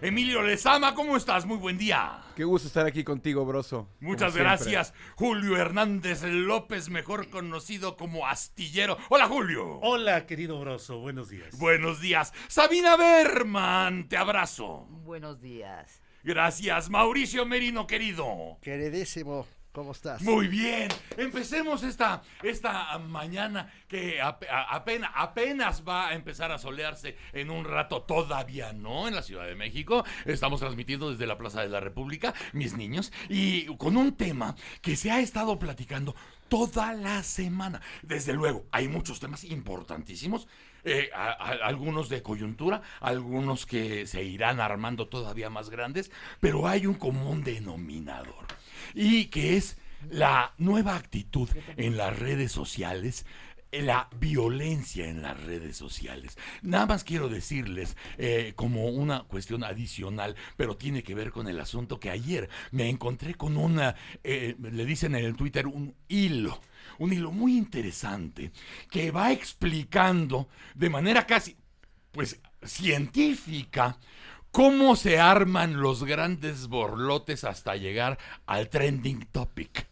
Emilio Lezama, ¿cómo estás? Muy buen día. Qué gusto estar aquí contigo, Broso. Muchas gracias. Julio Hernández López, mejor conocido como Astillero. Hola, Julio. Hola, querido Broso, buenos días. Buenos días. Sabina Berman, te abrazo. Buenos días. Gracias, Mauricio Merino, querido. Queridísimo, ¿cómo estás? Muy bien, empecemos esta mañana que apenas va a empezar a solearse en un rato, todavía no, en la Ciudad de México. Estamos transmitiendo desde la Plaza de la República, mis niños, y con un tema que se ha estado platicando toda la semana. Desde luego, hay muchos temas importantísimos, algunos de coyuntura, algunos que se irán armando todavía más grandes, pero hay un común denominador, y que es la nueva actitud en las redes sociales, la violencia en las redes sociales. Nada más quiero decirles, como una cuestión adicional, pero tiene que ver con el asunto, que ayer me encontré con le dicen en el Twitter, un hilo muy interesante que va explicando de manera casi, pues, científica, cómo se arman los grandes borlotes hasta llegar al trending topic.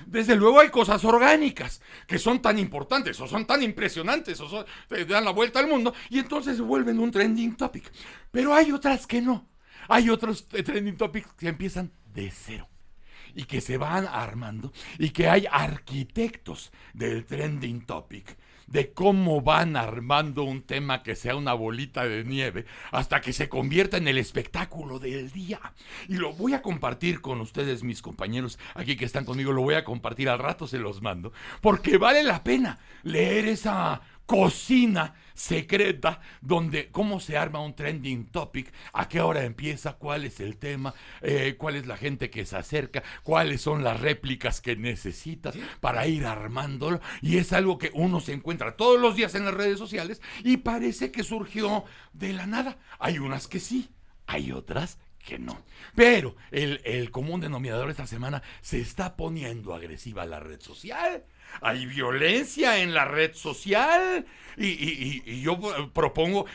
Desde luego hay cosas orgánicas que son tan importantes o son tan impresionantes o te dan la vuelta al mundo y entonces se vuelven un trending topic. Pero hay otras que no. Hay otros trending topics que empiezan de cero y que se van armando, y que hay arquitectos del trending topic, de cómo van armando un tema que sea una bolita de nieve hasta que se convierta en el espectáculo del día. Y lo voy a compartir con ustedes, mis compañeros aquí que están conmigo, lo voy a compartir, al rato se los mando, porque vale la pena leer esa cocina secreta donde cómo se arma un trending topic, a qué hora empieza, cuál es el tema, cuál es la gente que se acerca, cuáles son las réplicas que necesitas para ir armándolo, y es algo que uno se encuentra todos los días en las redes sociales y parece que surgió de la nada. Hay unas que sí, hay otras que no. Pero el común denominador esta semana: se está poniendo agresiva la red social. Hay violencia en la red social y yo propongo,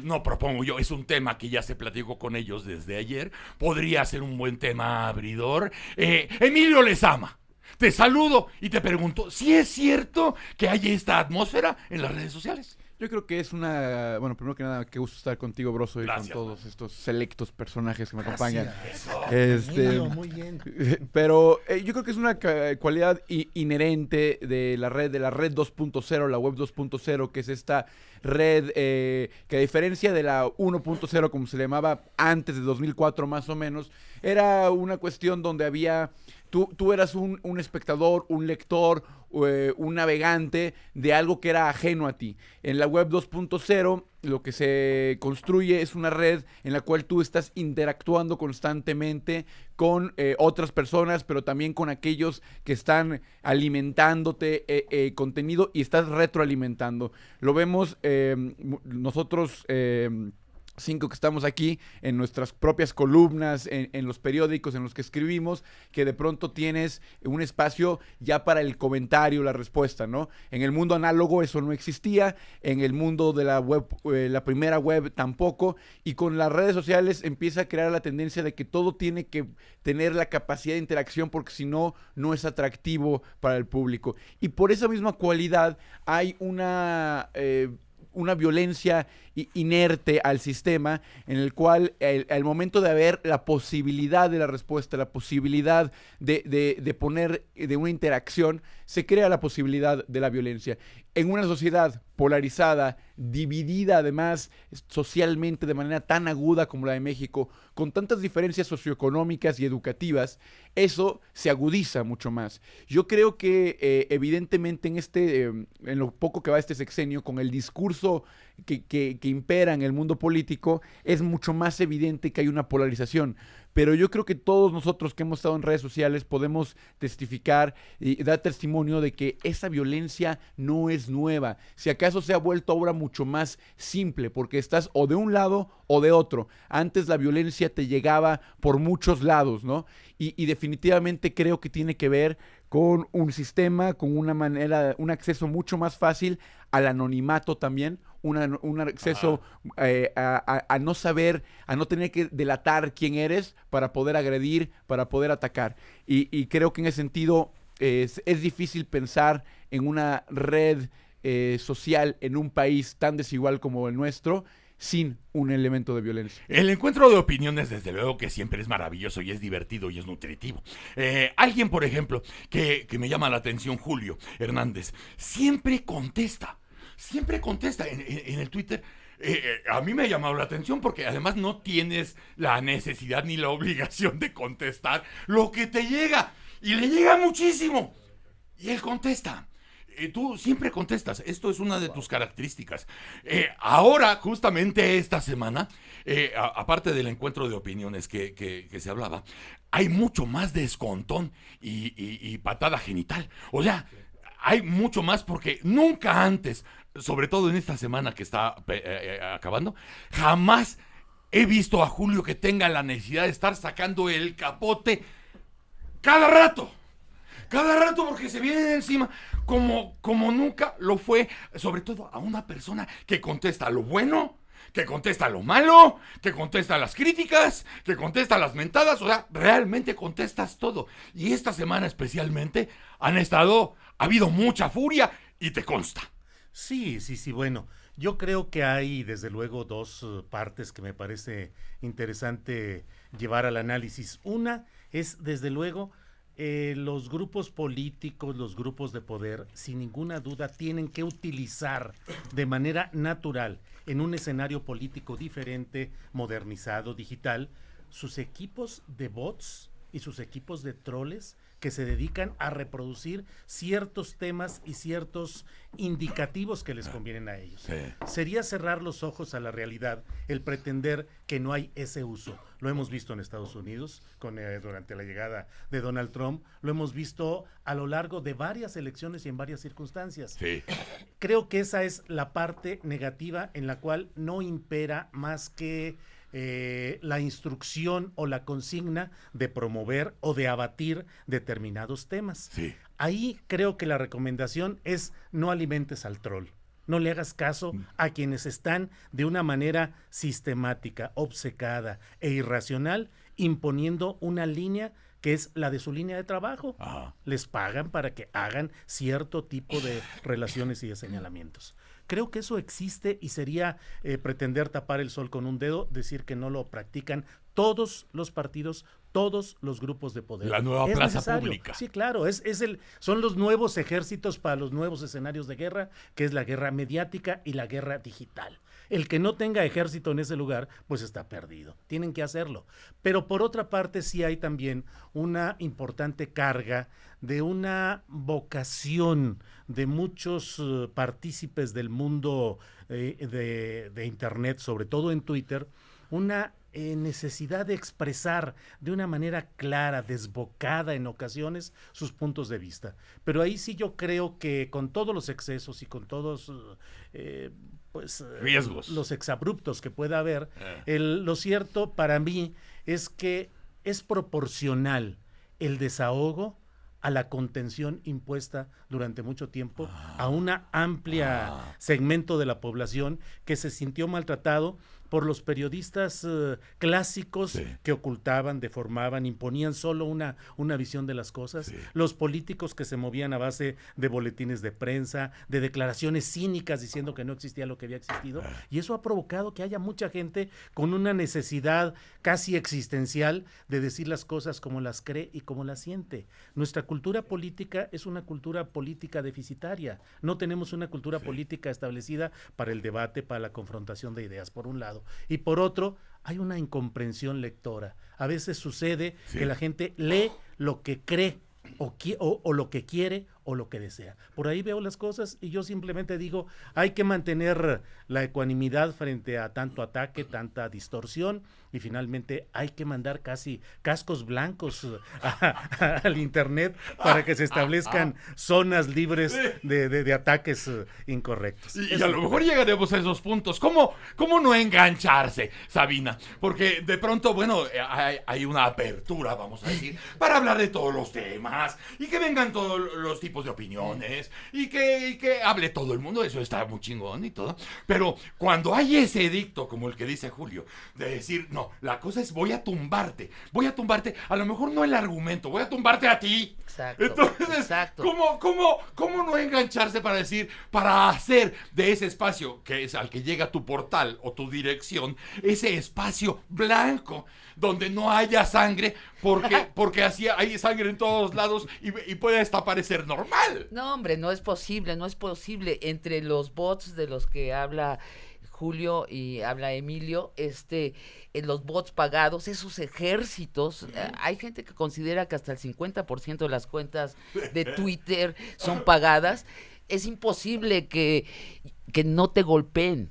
no propongo yo, es un tema que ya se platicó con ellos desde ayer, podría ser un buen tema abridor. Emilio Lezama, te saludo y te pregunto, ¿si es cierto que hay esta atmósfera en las redes sociales? Yo creo que es bueno, primero que nada, qué gusto estar contigo, Broso, y Gracias, con todos estos selectos personajes que me Gracias. acompañan. Muy bien. Pero yo creo que es una cualidad inherente de la red 2.0, la web 2.0, que es esta red que, a diferencia de la 1.0, como se le llamaba antes de 2004 más o menos, era una cuestión donde había... Tú eras un espectador, un lector, un navegante de algo que era ajeno a ti. En la web 2.0 lo que se construye es una red en la cual tú estás interactuando constantemente con otras personas, pero también con aquellos que están alimentándote contenido, y estás retroalimentando. Lo vemos nosotros... 5 que estamos aquí en nuestras propias columnas, en los periódicos en los que escribimos, que de pronto tienes un espacio ya para el comentario, la respuesta, ¿no? En el mundo análogo eso no existía, en el mundo de la web, la primera web tampoco, y con las redes sociales empieza a crear la tendencia de que todo tiene que tener la capacidad de interacción, porque si no, no es atractivo para el público. Y por esa misma cualidad hay una violencia inerte al sistema, en el cual al momento de haber la posibilidad de la respuesta, la posibilidad de poner de una interacción, se crea la posibilidad de la violencia. En una sociedad polarizada, dividida además socialmente de manera tan aguda como la de México, con tantas diferencias socioeconómicas y educativas, eso se agudiza mucho más. Yo creo que evidentemente en lo poco que va este sexenio, con el discurso que impera en el mundo político, es mucho más evidente que hay una polarización. Pero yo creo que todos nosotros que hemos estado en redes sociales podemos testificar y dar testimonio de que esa violencia no es nueva. Si acaso se ha vuelto ahora mucho más simple, porque estás o de un lado o de otro. Antes la violencia te llegaba por muchos lados, ¿no? Y definitivamente creo que tiene que ver con un sistema, con una manera, un acceso mucho más fácil al anonimato también, un acceso a no saber, a no tener que delatar quién eres para poder agredir, para poder atacar. Y creo que en ese sentido es difícil pensar en una red social en un país tan desigual como el nuestro sin un elemento de violencia. El encuentro de opiniones, desde luego que siempre es maravilloso y es divertido y es nutritivo. Alguien, por ejemplo, que me llama la atención, Julio Hernández, siempre contesta en el Twitter. A mí me ha llamado la atención porque además no tienes la necesidad ni la obligación de contestar lo que te llega. Y le llega muchísimo. Y él contesta. Tú siempre contestas. Esto es una de tus características. Ahora, justamente esta semana, aparte del encuentro de opiniones que se hablaba, hay mucho más descontón y patada genital. O sea, hay mucho más porque nunca antes, sobre todo en esta semana que está acabando, jamás he visto a Julio que tenga la necesidad de estar sacando el capote cada rato porque se viene de encima como nunca lo fue, sobre todo a una persona que contesta lo bueno, que contesta lo malo, que contesta las críticas, que contesta las mentadas. O sea, realmente contestas todo. Y esta semana especialmente ha habido mucha furia y te consta. Sí, bueno, yo creo que hay desde luego dos partes que me parece interesante llevar al análisis. Una es desde luego los grupos políticos, los grupos de poder, sin ninguna duda tienen que utilizar de manera natural en un escenario político diferente, modernizado, digital, sus equipos de bots y sus equipos de troles que se dedican a reproducir ciertos temas y ciertos indicativos que les convienen a ellos. Sí. Sería cerrar los ojos a la realidad el pretender que no hay ese uso. Lo hemos visto en Estados Unidos durante la llegada de Donald Trump, lo hemos visto a lo largo de varias elecciones y en varias circunstancias. Sí. Creo que esa es la parte negativa en la cual no impera más que la instrucción o la consigna de promover o de abatir determinados temas. Sí. Ahí creo que la recomendación es no alimentes al troll. No le hagas caso a quienes están de una manera sistemática, obcecada e irracional imponiendo una línea que es la de su línea de trabajo. Ajá. Les pagan para que hagan cierto tipo de relaciones y de señalamientos. Creo que eso existe y sería pretender tapar el sol con un dedo, decir que no lo practican todos los partidos, todos los grupos de poder. La nueva plaza necesario. pública. Sí, claro, son los nuevos ejércitos para los nuevos escenarios de guerra, que es la guerra mediática y la guerra digital. El que no tenga ejército en ese lugar, pues está perdido. Tienen que hacerlo. Pero por otra parte, sí hay también una importante carga de una vocación de muchos partícipes del mundo de Internet, sobre todo en Twitter, una necesidad de expresar de una manera clara, desbocada en ocasiones, sus puntos de vista. Pero ahí sí yo creo que con todos los excesos y con todos riesgos, los exabruptos que pueda haber, lo cierto para mí es que es proporcional el desahogo a la contención impuesta durante mucho tiempo a una amplia segmento de la población que se sintió maltratado por los periodistas clásicos, sí, que ocultaban, deformaban, imponían solo una visión de las cosas, sí, los políticos que se movían a base de boletines de prensa, de declaraciones cínicas diciendo que no existía lo que había existido, y eso ha provocado que haya mucha gente con una necesidad casi existencial de decir las cosas como las cree y como las siente. Nuestra cultura política es una cultura política deficitaria, no tenemos una cultura, sí, política establecida para el debate, para la confrontación de ideas, por un lado. Y por otro, hay una incomprensión lectora. A veces sucede, sí, que la gente lee lo que cree o lo que quiere o lo que desea. Por ahí veo las cosas y yo simplemente digo, hay que mantener la ecuanimidad frente a tanto ataque, tanta distorsión y finalmente hay que mandar casi cascos blancos al internet para que se establezcan zonas libres de ataques incorrectos. Y a lo mejor llegaremos a esos puntos. ¿Cómo no engancharse, Sabina? Porque de pronto, bueno, hay una apertura, vamos a decir, para hablar de todos los temas y que vengan todos los tipos de opiniones y que hable todo el mundo. Eso está muy chingón y todo. Pero cuando hay ese edicto, como el que dice Julio, de decir, no, la cosa es voy a tumbarte, a lo mejor no el argumento, voy a tumbarte a ti. Exacto. Entonces, exacto. ¿cómo no engancharse para decir, para hacer de ese espacio que es al que llega tu portal o tu dirección, ese espacio blanco donde no haya sangre, porque así hay sangre en todos lados y puede hasta parecer normal? No, hombre, no es posible. Entre los bots de los que habla Julio y habla Emilio, en los bots pagados, esos ejércitos, hay gente que considera que hasta el 50% de las cuentas de Twitter son pagadas. Es imposible que no te golpeen.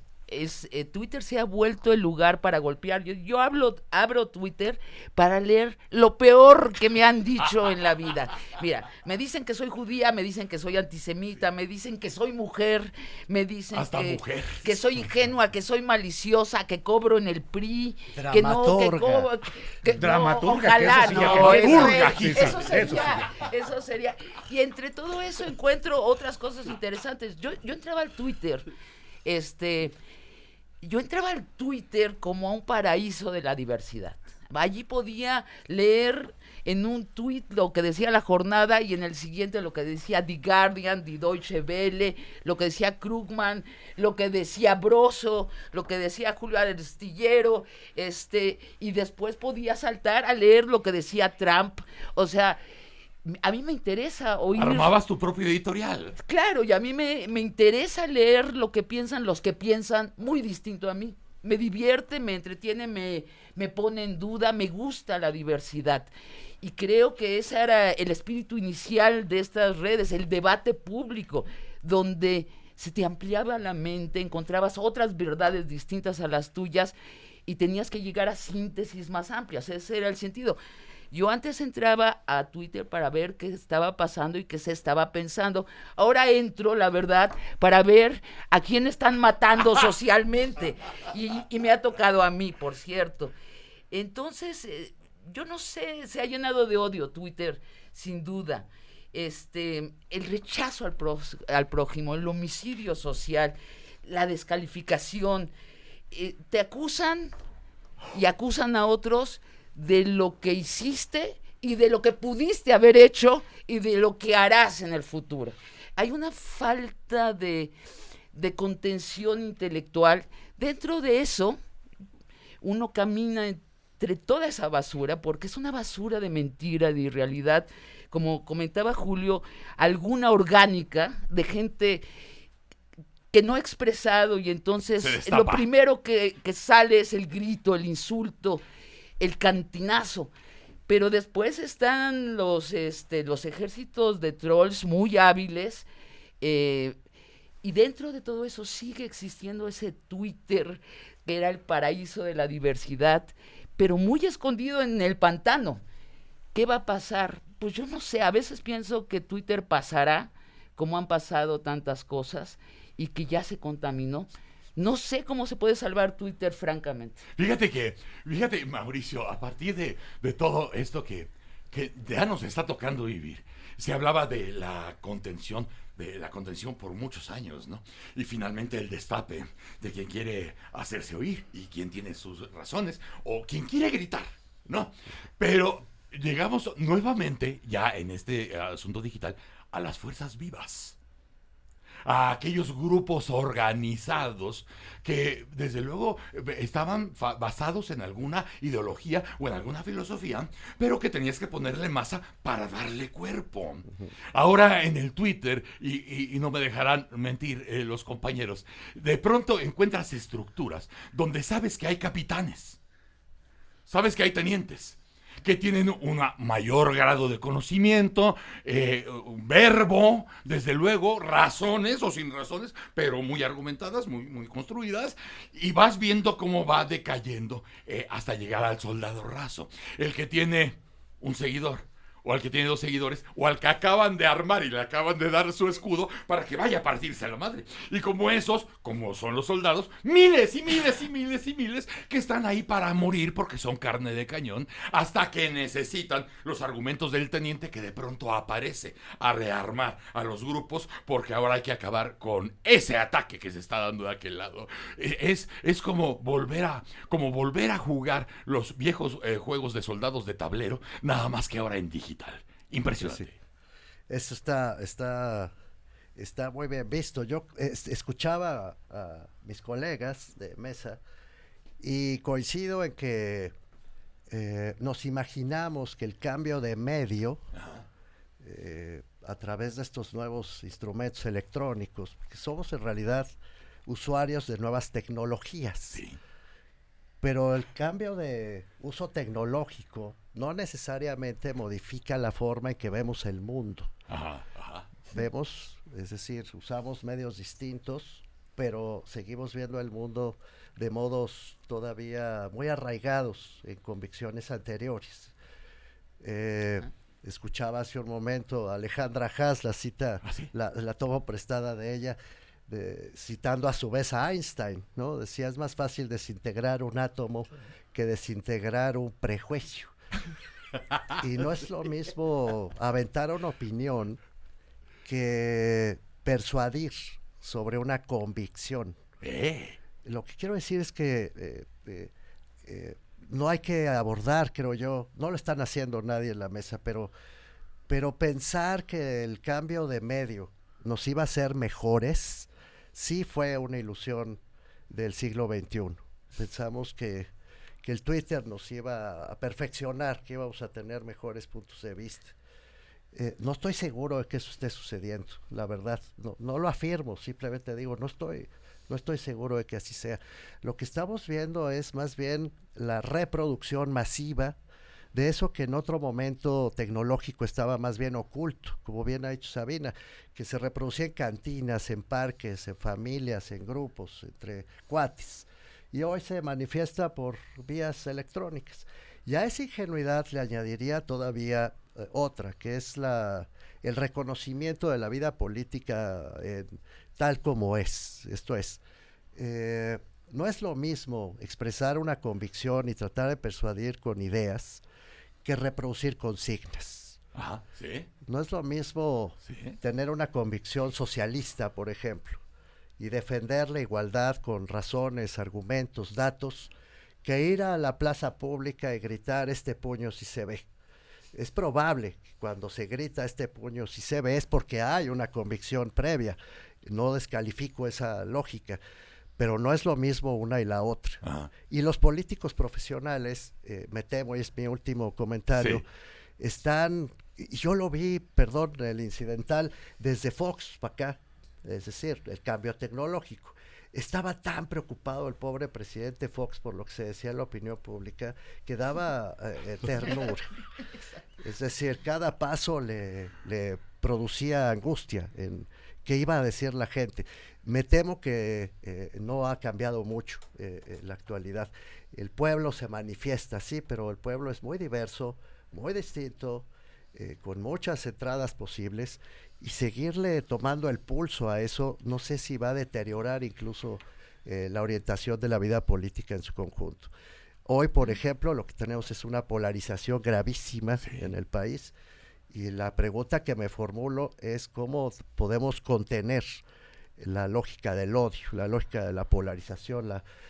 Twitter se ha vuelto el lugar para golpear. Yo abro Twitter para leer lo peor que me han dicho en la vida. Mira, me dicen que soy judía, me dicen que soy antisemita, me dicen que soy mujer, me dicen que soy ingenua, que soy maliciosa, que cobro en el PRI, Dramaturga. Dramaturga, ojalá, que no, dramaturga, eso sería. Y entre todo eso encuentro otras cosas interesantes. Yo entraba al Twitter, yo entraba al Twitter como a un paraíso de la diversidad. Allí podía leer en un tuit lo que decía La Jornada y en el siguiente lo que decía The Guardian, The Deutsche Welle, lo que decía Krugman, lo que decía Broso, lo que decía Julio Arestillero, y después podía saltar a leer lo que decía Trump. O sea, a mí me interesa oír... Armabas tu propio editorial. Claro, y a mí me interesa leer lo que piensan los que piensan muy distinto a mí. Me divierte, me entretiene, me pone en duda, me gusta la diversidad. Y creo que ese era el espíritu inicial de estas redes, el debate público, donde se te ampliaba la mente, encontrabas otras verdades distintas a las tuyas y tenías que llegar a síntesis más amplias. Ese era el sentido. Yo antes entraba a Twitter para ver qué estaba pasando y qué se estaba pensando. Ahora entro, la verdad, para ver a quién están matando socialmente. Y me ha tocado a mí, por cierto. Entonces, yo no sé, se ha llenado de odio Twitter, sin duda. El rechazo al prójimo, el homicidio social, la descalificación. Te acusan y acusan a otros de lo que hiciste y de lo que pudiste haber hecho y de lo que harás en el futuro. Hay una falta de contención intelectual. Dentro de eso, uno camina entre toda esa basura, porque es una basura de mentira, de irrealidad, como comentaba Julio, alguna orgánica de gente que no ha expresado, y entonces lo primero que sale es el grito, el insulto, el cantinazo. Pero después están los ejércitos de trolls muy hábiles, y dentro de todo eso sigue existiendo ese Twitter que era el paraíso de la diversidad, pero muy escondido en el pantano. ¿Qué va a pasar? Pues yo no sé, a veces pienso que Twitter pasará, como han pasado tantas cosas, y que ya se contaminó. No sé cómo se puede salvar Twitter, francamente. Fíjate, Mauricio, a partir de todo esto que ya nos está tocando vivir, se hablaba de la contención por muchos años, ¿no? Y finalmente el destape de quien quiere hacerse oír y quien tiene sus razones o quien quiere gritar, ¿no? Pero llegamos nuevamente, ya en este asunto digital, a las fuerzas vivas. A aquellos grupos organizados que desde luego estaban basados en alguna ideología o en alguna filosofía, pero que tenías que ponerle masa para darle cuerpo. Ahora en el Twitter, y no me dejarán mentir los compañeros, de pronto encuentras estructuras donde sabes que hay capitanes, sabes que hay tenientes, que tienen un mayor grado de conocimiento, un verbo, desde luego, razones o sin razones, pero muy argumentadas, muy construidas, y vas viendo cómo va decayendo hasta llegar al soldado raso, el que tiene un seguidor, o al que tiene 2 seguidores, o al que acaban de armar y le acaban de dar su escudo para que vaya a partirse a la madre. Y como esos, como son los soldados, miles y miles y miles y miles que están ahí para morir porque son carne de cañón, hasta que necesitan los argumentos del teniente que de pronto aparece a rearmar a los grupos, porque ahora hay que acabar con ese ataque que se está dando de aquel lado. Es como volver a jugar los viejos juegos de soldados de tablero, nada más que ahora en digital. Impresionante. Sí. Eso está muy bien visto. Yo escuchaba a mis colegas de mesa y coincido en que nos imaginamos que el cambio de medio a través de estos nuevos instrumentos electrónicos, porque somos en realidad usuarios de nuevas tecnologías. Sí. Pero el cambio de uso tecnológico no necesariamente modifica la forma en que vemos el mundo. Ajá. Vemos, es decir, usamos medios distintos, pero seguimos viendo el mundo de modos todavía muy arraigados en convicciones anteriores. Escuchaba hace un momento a Alejandra Haas, la cita, ¿Sí? la tomo prestada de ella, citando a su vez a Einstein, ¿no? Decía, es más fácil desintegrar un átomo que desintegrar un prejuicio. Y no es lo mismo aventar una opinión que persuadir sobre una convicción. Lo que quiero decir es que no hay que abordar, creo yo, no lo están haciendo nadie en la mesa, pero pensar que el cambio de medio nos iba a hacer mejores, sí fue una ilusión del siglo XXI. Pensamos que el Twitter nos iba a perfeccionar, que íbamos a tener mejores puntos de vista. No estoy seguro de que eso esté sucediendo, la verdad. No lo afirmo, simplemente digo, no estoy seguro de que así sea. Lo que estamos viendo es más bien la reproducción masiva de eso que en otro momento tecnológico estaba más bien oculto, como bien ha dicho Sabina, que se reproducía en cantinas, en parques, en familias, en grupos, entre cuates. Y hoy se manifiesta por vías electrónicas. Y a esa ingenuidad le añadiría todavía otra, que es el reconocimiento de la vida política tal como es. Esto es, no es lo mismo expresar una convicción y tratar de persuadir con ideas que reproducir consignas. Ajá, sí. No es lo mismo Sí. tener una convicción socialista, por ejemplo, y defender la igualdad con razones, argumentos, datos, que ir a la plaza pública y gritar este puño si se ve. Es probable que cuando se grita este puño si se ve es porque hay una convicción previa. No descalifico esa lógica, pero no es lo mismo una y la otra. Ajá. Y los políticos profesionales, me temo, y es mi último comentario, están, y yo lo vi, perdón, el incidental, desde Fox para acá, es decir, el cambio tecnológico. Estaba tan preocupado el pobre presidente Fox por lo que se decía en la opinión pública que daba ternura. Es decir, cada paso le producía angustia en qué iba a decir la gente. Me temo que no ha cambiado mucho en la actualidad. El pueblo se manifiesta, sí, pero el pueblo es muy diverso, muy distinto, con muchas entradas posibles, y seguirle tomando el pulso a eso, no sé si va a deteriorar incluso la orientación de la vida política en su conjunto. Hoy, por ejemplo, lo que tenemos es una polarización gravísima en el país, y la pregunta que me formulo es cómo podemos contener la lógica del odio, la lógica de la polarización,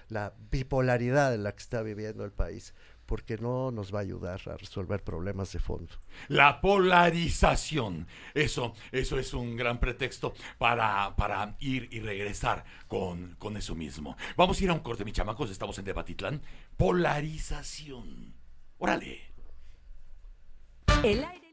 la bipolaridad en la que está viviendo el país, porque no nos va a ayudar a resolver problemas de fondo. La polarización, eso es un gran pretexto para ir y regresar con eso mismo. Vamos a ir a un corte, mis chamacos, estamos en Debatitlán. Polarización. ¡Órale! El aire.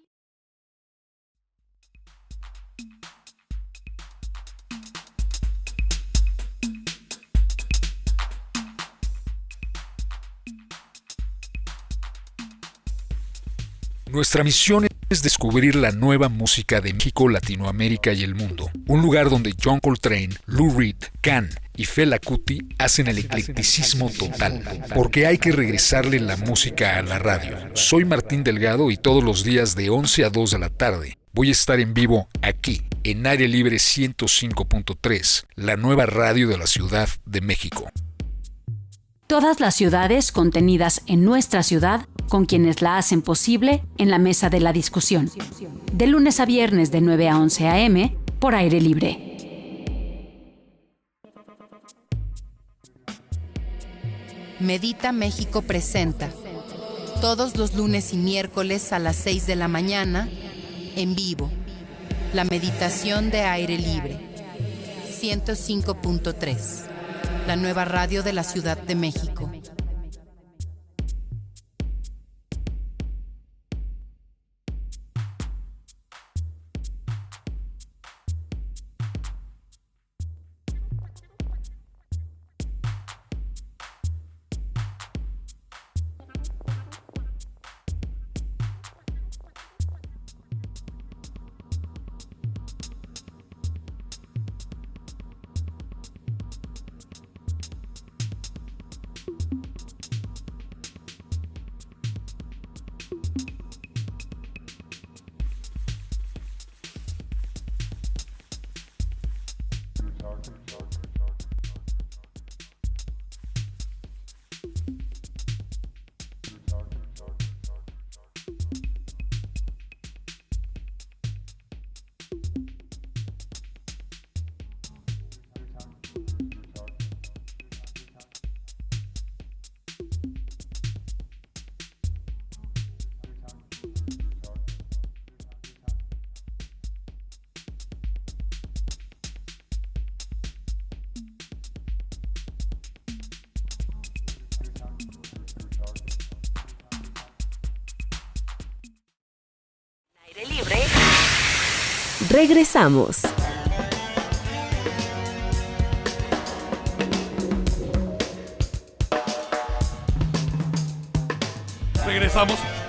Nuestra misión es descubrir la nueva música de México, Latinoamérica y el mundo. Un lugar donde John Coltrane, Lou Reed, Can y Fela Kuti hacen el eclecticismo total, porque hay que regresarle la música a la radio. Soy Martín Delgado y todos los días de 11 a 2 de la tarde voy a estar en vivo aquí, en Aire Libre 105.3, la nueva radio de la Ciudad de México. Todas las ciudades contenidas en nuestra ciudad, con quienes la hacen posible en la mesa de la discusión. De lunes a viernes de 9 a 11 a.m. por Aire Libre. Medita México presenta todos los lunes y miércoles a las 6 de la mañana en vivo la meditación de Aire Libre 105.3, la nueva radio de la Ciudad de México. Regresamos.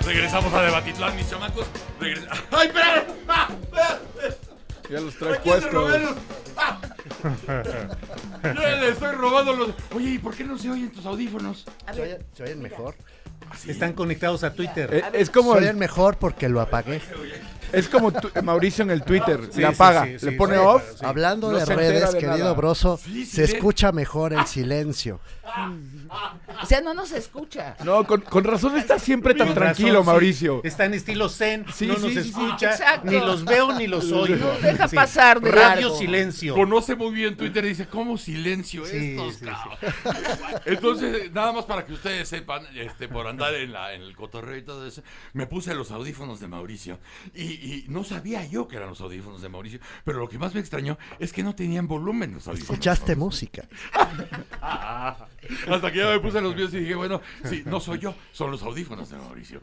Regresamos a Debatitlán, mis chamacos. ¡Ay, espera! ¡Ah! Ya los traes Aquí ande puestos. Roberto. ¡Ah! Yo le estoy robando los... Oye, ¿y por qué no se oyen tus audífonos? ¿Se oyen mejor? Están conectados a Twitter. Es como Se oyen mejor porque lo apagué. Es como Mauricio en el Twitter, Sí, le apaga, sí, sí, le sí, pone sí, off. sí. Hablando No de se entera redes, de querido nada. Broso, Sí, se sí, escucha mejor el silencio. O sea, no nos escucha. No, con razón está siempre tan Con tranquilo, razón, sí. Mauricio. Está en estilo zen, Sí, no sí, nos sí, sí. escucha, Exacto. ni los veo ni los oigo. No deja pasar de Radio largo. silencio. Conoce muy bien Twitter y dice, ¿cómo silencio Sí, estos, sí, cabrón? Entonces, nada más para que ustedes sepan, por andar en el cotorreo y todo eso, me puse los audífonos de Mauricio y no sabía yo que eran los audífonos de Mauricio, pero lo que más me extrañó es que no tenían volumen los audífonos. Escuchaste música. Hasta que ya me puse los míos y dije, bueno, sí, no soy yo, son los audífonos de Mauricio.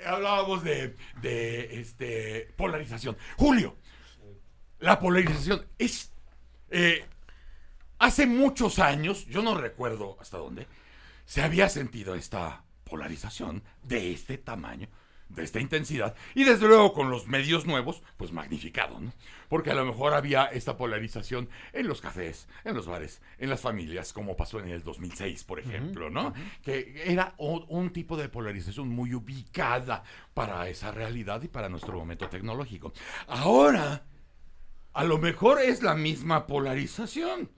Hablábamos de polarización. Julio, la polarización es... hace muchos años, yo no recuerdo hasta dónde, se había sentido esta polarización de este tamaño, de esta intensidad, y desde luego con los medios nuevos, pues magnificado, ¿no? Porque a lo mejor había esta polarización en los cafés, en los bares, en las familias, como pasó en el 2006, por ejemplo, ¿no? Que era un tipo de polarización muy ubicada para esa realidad y para nuestro momento tecnológico. Ahora, a lo mejor es la misma polarización.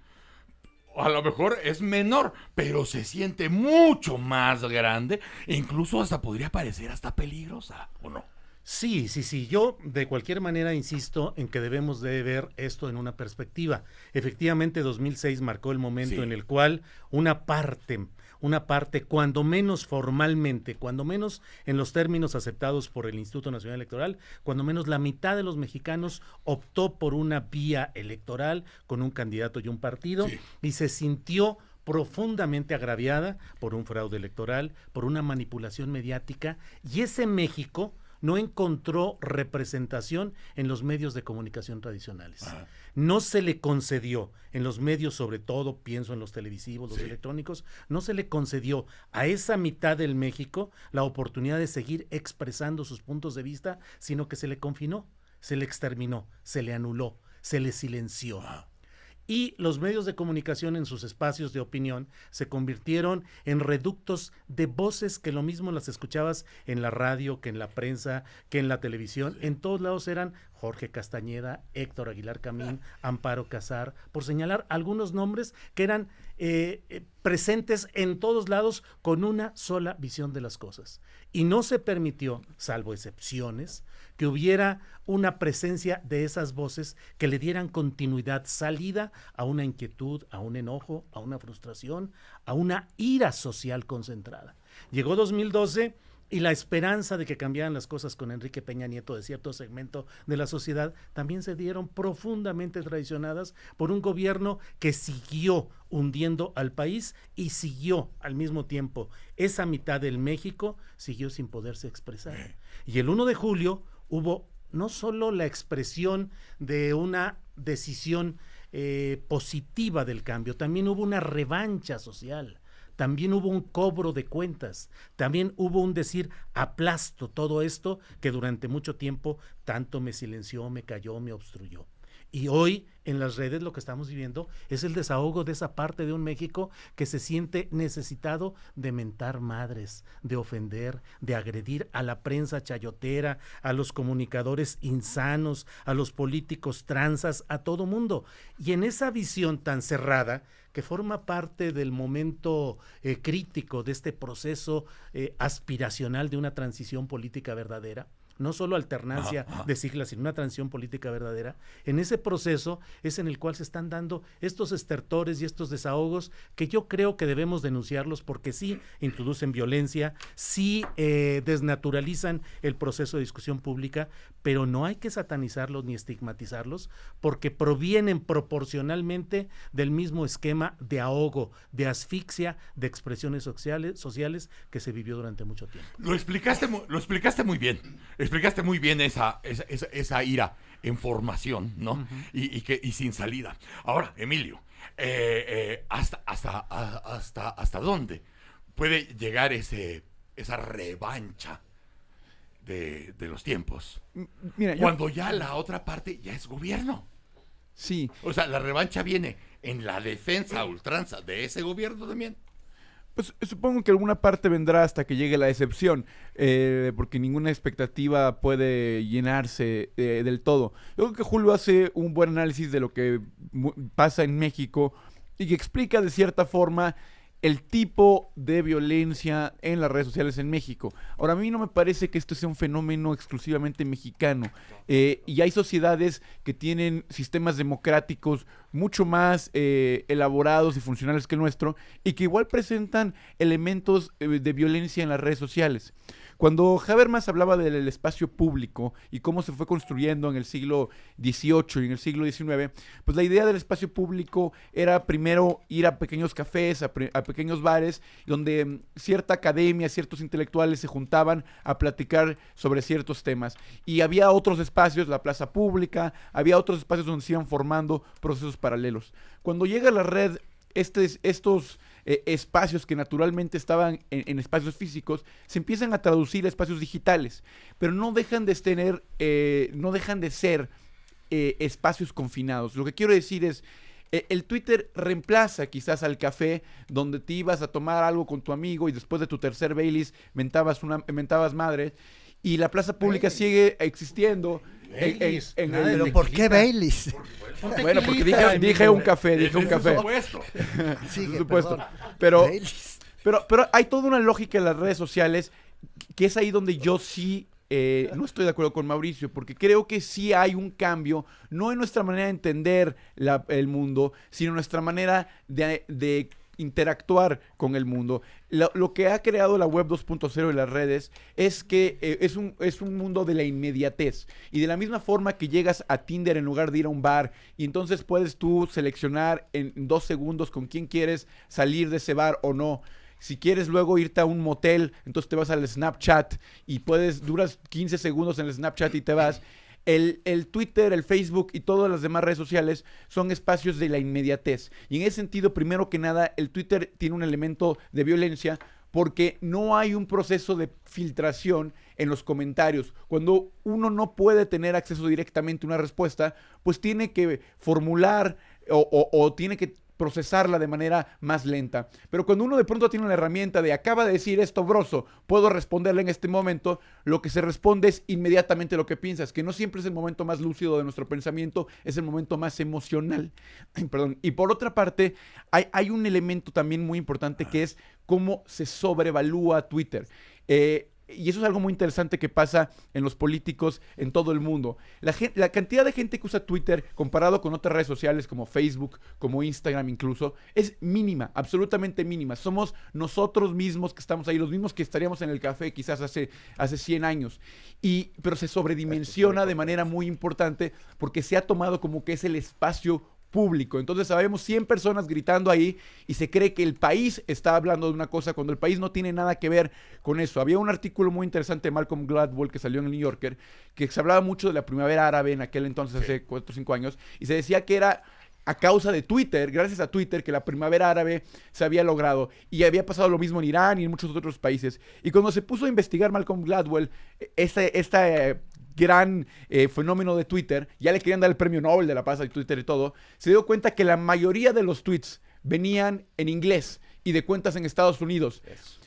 A lo mejor es menor, pero se siente mucho más grande e incluso hasta podría parecer hasta peligrosa, ¿o no? Sí, sí, sí. Yo de cualquier manera insisto en que debemos de ver esto en una perspectiva. Efectivamente, 2006 marcó el momento Sí. en el cual una parte, cuando menos formalmente, cuando menos en los términos aceptados por el Instituto Nacional Electoral, cuando menos la mitad de los mexicanos optó por una vía electoral con un candidato y un partido, Sí. y se sintió profundamente agraviada por un fraude electoral, por una manipulación mediática, y ese México no encontró representación en los medios de comunicación tradicionales. Ajá. No se le concedió, en los medios sobre todo, pienso en los televisivos, los electrónicos, no se le concedió a esa mitad del México la oportunidad de seguir expresando sus puntos de vista, sino que se le confinó, se le exterminó, se le anuló, se le silenció. Y los medios de comunicación en sus espacios de opinión se convirtieron en reductos de voces que lo mismo las escuchabas en la radio, que en la prensa, que en la televisión. En todos lados eran Jorge Castañeda, Héctor Aguilar Camín, Amparo Casar, por señalar algunos nombres que eran presentes en todos lados con una sola visión de las cosas. Y no se permitió, salvo excepciones, que hubiera una presencia de esas voces que le dieran continuidad, salida a una inquietud, a un enojo, a una frustración, a una ira social concentrada. Llegó 2012 y la esperanza de que cambiaran las cosas con Enrique Peña Nieto de cierto segmento de la sociedad también se dieron profundamente traicionadas por un gobierno que siguió hundiendo al país y siguió al mismo tiempo esa mitad del México siguió sin poderse expresar. Y el 1 de julio hubo no solo la expresión de una decisión positiva del cambio, también hubo una revancha social. También hubo un cobro de cuentas, también hubo un decir, aplasto todo esto que durante mucho tiempo tanto me silenció, me calló, me obstruyó. Y hoy en las redes lo que estamos viviendo es el desahogo de esa parte de un México que se siente necesitado de mentar madres, de ofender, de agredir a la prensa chayotera, a los comunicadores insanos, a los políticos tranzas, a todo mundo. Y en esa visión tan cerrada que forma parte del momento crítico de este proceso aspiracional de una transición política verdadera, no solo alternancia de siglas, sino una transición política verdadera. En ese proceso es en el cual se están dando estos estertores y estos desahogos que yo creo que debemos denunciarlos porque sí introducen violencia, sí desnaturalizan el proceso de discusión pública, pero no hay que satanizarlos ni estigmatizarlos porque provienen proporcionalmente del mismo esquema de ahogo, de asfixia, de expresiones sociales que se vivió durante mucho tiempo. Lo explicaste muy bien. Explicaste muy bien esa ira en formación, ¿no? Uh-huh. y sin salida. Ahora, Emilio, ¿hasta dónde puede llegar esa revancha de los tiempos? Mira, cuando ya la otra parte ya es gobierno. Sí. O sea, la revancha viene en la defensa a ultranza de ese gobierno también. Pues supongo que alguna parte vendrá hasta que llegue la decepción, porque ninguna expectativa puede llenarse del todo. Yo creo que Julio hace un buen análisis de lo que pasa en México y que explica de cierta forma el tipo de violencia en las redes sociales en México. Ahora, a mí no me parece que esto sea un fenómeno exclusivamente mexicano. Y hay sociedades que tienen sistemas democráticos mucho más elaborados y funcionales que el nuestro y que igual presentan elementos de violencia en las redes sociales. Cuando Habermas hablaba del espacio público y cómo se fue construyendo en el siglo XVIII y en el siglo XIX, pues la idea del espacio público era primero ir a pequeños cafés, a pequeños bares, donde cierta academia, ciertos intelectuales se juntaban a platicar sobre ciertos temas. Y había otros espacios, la plaza pública, había otros espacios donde se iban formando procesos paralelos. Cuando llega la red, estos espacios que naturalmente estaban en espacios físicos se empiezan a traducir a espacios digitales, pero no dejan de ser espacios confinados. Lo que quiero decir es, el Twitter reemplaza quizás al café donde te ibas a tomar algo con tu amigo y después de tu tercer Baileys mentabas madre, y la plaza pública sigue existiendo. ¿Pero por qué Baileys? Bueno, porque dije un café, Por supuesto. Sigue, por supuesto. Baileys. Pero hay toda una lógica en las redes sociales que es ahí donde yo sí no estoy de acuerdo con Mauricio, porque creo que sí hay un cambio, no en nuestra manera de entender el mundo, sino en nuestra manera de interactuar con el mundo. Lo que ha creado la web 2.0 y las redes es que es un mundo de la inmediatez, y de la misma forma que llegas a Tinder en lugar de ir a un bar y entonces puedes tú seleccionar en 2 segundos con quién quieres salir de ese bar o no. Si quieres luego irte a un motel, entonces te vas al Snapchat y duras 15 segundos en el Snapchat y te vas. El Twitter, el Facebook y todas las demás redes sociales son espacios de la inmediatez. Y en ese sentido, primero que nada, el Twitter tiene un elemento de violencia porque no hay un proceso de filtración en los comentarios. Cuando uno no puede tener acceso directamente a una respuesta, pues tiene que formular o tiene que procesarla de manera más lenta. Pero cuando uno de pronto tiene una herramienta de acaba de decir esto Broso, puedo responderle en este momento, lo que se responde es inmediatamente lo que piensas, que no siempre es el momento más lúcido de nuestro pensamiento, es el momento más emocional. Perdón. Y por otra parte, hay un elemento también muy importante que es cómo se sobrevalúa Twitter. Y eso es algo muy interesante que pasa en los políticos en todo el mundo. La cantidad de gente que usa Twitter comparado con otras redes sociales como Facebook, como Instagram incluso, es mínima, absolutamente mínima. Somos nosotros mismos que estamos ahí, los mismos que estaríamos en el café quizás hace 100 años. Pero se sobredimensiona de manera muy importante porque se ha tomado como que es el espacio público. Entonces sabemos 100 personas gritando ahí y se cree que el país está hablando de una cosa cuando el país no tiene nada que ver con eso. Había un artículo muy interesante de Malcolm Gladwell que salió en el New Yorker que se hablaba mucho de la primavera árabe en aquel entonces, hace 4 o 5 años, y se decía que era a causa de Twitter, gracias a Twitter, que la primavera árabe se había logrado. Y había pasado lo mismo en Irán y en muchos otros países. Y cuando se puso a investigar Malcolm Gladwell, esta gran fenómeno de Twitter, ya le querían dar el premio Nobel de la Paz a Twitter y todo, se dio cuenta que la mayoría de los tweets venían en inglés y de cuentas en Estados Unidos.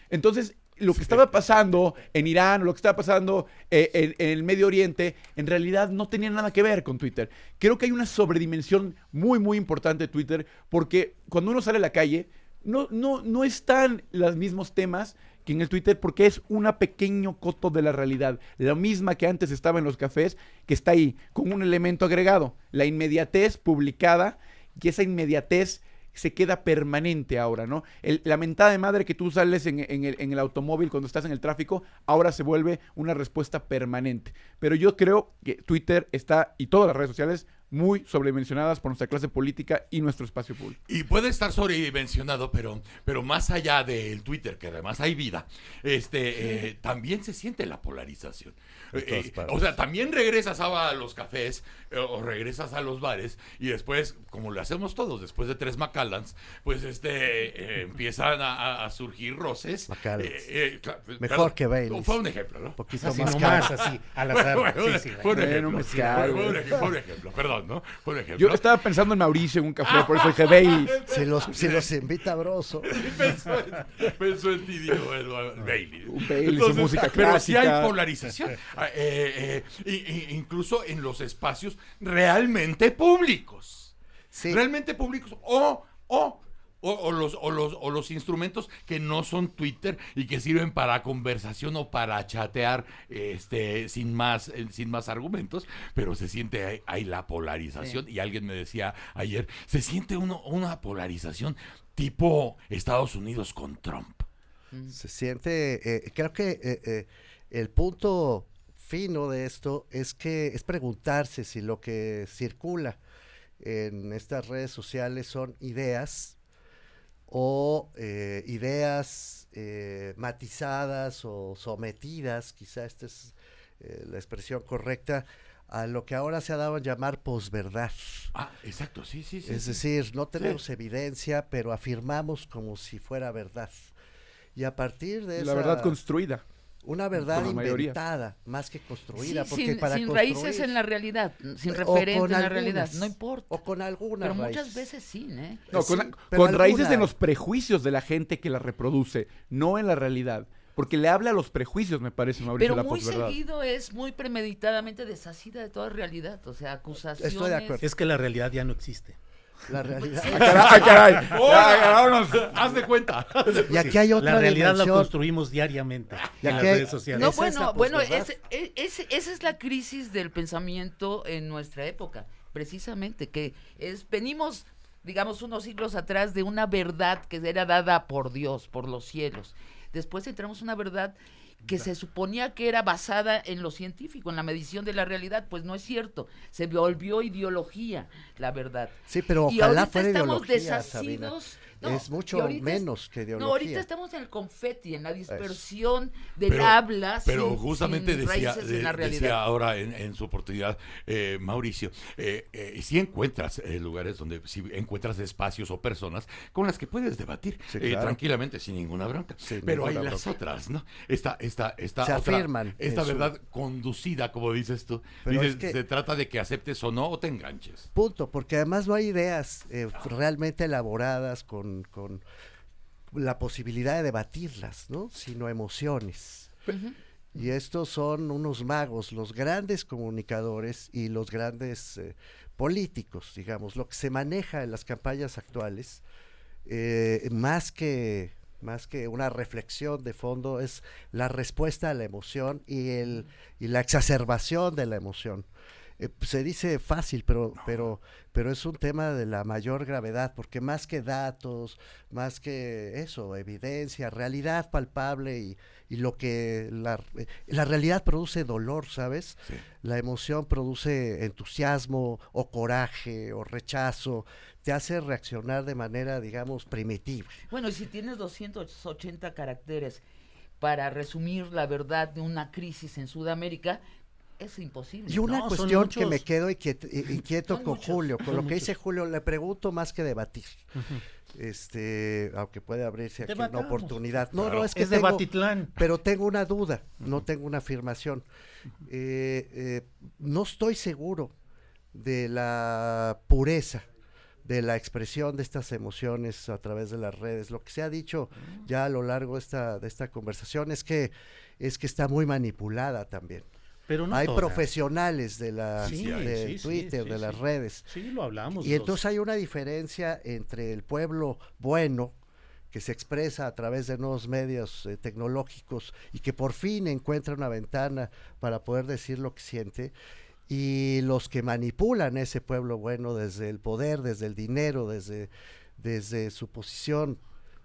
Entonces, lo que estaba pasando en Irán, o lo que estaba pasando en el Medio Oriente, en realidad no tenía nada que ver con Twitter. Creo que hay una sobredimensión muy, muy importante de Twitter, porque cuando uno sale a la calle, no están los mismos temas que en el Twitter, porque es una pequeño coto de la realidad, la misma que antes estaba en los cafés, que está ahí, con un elemento agregado, la inmediatez publicada, y esa inmediatez se queda permanente ahora, ¿no? La mentada de madre que tú sales en el automóvil cuando estás en el tráfico, ahora se vuelve una respuesta permanente. Pero yo creo que Twitter está, y todas las redes sociales, muy sobredimensionadas por nuestra clase política y nuestro espacio público. Y puede estar sobredimensionado, pero más allá del Twitter, que además hay vida, también se siente la polarización. O sea, también regresas a los cafés o regresas a los bares y después, como lo hacemos todos, después de 3 Macallans, pues empiezan a surgir roces. Mejor que Baileys. Fue un ejemplo, ¿no? Poquito así más, así, al azar. Fue un ejemplo, perdón, ¿no? Fue un ejemplo. Yo estaba pensando en Mauricio en un café, por eso dije Baileys. Si los invita Broso. Pensó en ti, digo, Baileys. Baileys, música clásica. Pero sí hay polarización. Incluso en los espacios realmente públicos. Sí. Realmente públicos o los instrumentos que no son Twitter y que sirven para conversación o para chatear sin más argumentos, pero se siente ahí la polarización. Y alguien me decía ayer, se siente una polarización tipo Estados Unidos con Trump. Se siente, creo que el punto fino de esto es preguntarse si lo que circula en estas redes sociales son ideas o ideas matizadas o sometidas, quizá esta es la expresión correcta, a lo que ahora se ha dado a llamar posverdad. Exacto, sí. Es decir, no tenemos evidencia, pero afirmamos como si fuera verdad. Y a partir de la verdad construida. Una verdad inventada, más que construida. Sí, porque para sin construir, raíces en la realidad, sin referente en la realidad, no importa. O con alguna Pero raíz. muchas veces sí, ¿eh? No, Sí, con raíces en los prejuicios de la gente que la reproduce, no en la realidad. Porque le habla a los prejuicios, me parece, Mauricio, Pero la muy posverdad. seguido es muy premeditadamente deshacida de toda realidad, o sea, acusaciones. Estoy de acuerdo. Es que la realidad ya no existe. La realidad. Caray. Haz de cuenta. Y aquí hay otra La realidad la dimensión. construimos diariamente Y en las aquí hay- redes sociales. No, Esa es la bueno, posverdad. esa es la crisis del pensamiento en nuestra época, precisamente, que venimos, digamos, unos siglos atrás de una verdad que era dada por Dios, por los cielos. Después entramos en una verdad que se suponía que era basada en lo científico, en la medición de la realidad, pues no es cierto, se volvió ideología la verdad. Sí, pero Y ojalá ahorita fuera estamos ideología, Sabina. desasidos No, es y mucho ahorita menos que ideología. No, ahorita estamos en el confeti, en la dispersión del habla pero justamente sin decía, raíces en la realidad. decía ahora en su oportunidad Mauricio, si encuentras lugares donde si encuentras espacios o personas con las que puedes debatir claro. tranquilamente sin ninguna bronca, Sin pero hay ninguna las bronca. otras, ¿no? Esta Se otra, afirman esta en su- verdad conducida, como dices tú. Pero Dices, es que- se trata de que aceptes o no o te enganches. Punto, porque además no hay ideas realmente elaboradas con la posibilidad de debatirlas, ¿no? Sino emociones. Y estos son unos magos, los grandes comunicadores y los grandes políticos, digamos, lo que se maneja en las campañas actuales, más que una reflexión de fondo, es la respuesta a la emoción y la exacerbación de la emoción. Se dice fácil, pero es un tema de la mayor gravedad, porque más que datos, más que eso, evidencia, realidad palpable y lo que la realidad produce dolor, ¿sabes? Sí. La emoción produce entusiasmo o coraje o rechazo, te hace reaccionar de manera, digamos, primitiva. Bueno, y si tienes 280 caracteres para resumir la verdad de una crisis en Sudamérica, es imposible. Y una No, son cuestión que muchos. me quedo inquieto Son con muchos, Julio, con son lo que muchos. dice Julio, le pregunto más que debatir. Aunque puede abrirse aquí una Debatamos. oportunidad. No, Claro. no, es que Es de tengo, Batitlán. pero tengo una duda, no tengo una afirmación. No estoy seguro de la pureza de la expresión de estas emociones a través de las redes. Lo que se ha dicho ya a lo largo de esta conversación es que está muy manipulada también. Pero no Hay toda. profesionales de Sí, de sí, Twitter, sí, de sí, las sí. redes. Sí, lo hablamos. Y entonces hay una diferencia entre el pueblo bueno, que se expresa a través de nuevos medios tecnológicos y que por fin encuentra una ventana para poder decir lo que siente, y los que manipulan ese pueblo bueno desde el poder, desde el dinero, desde su posición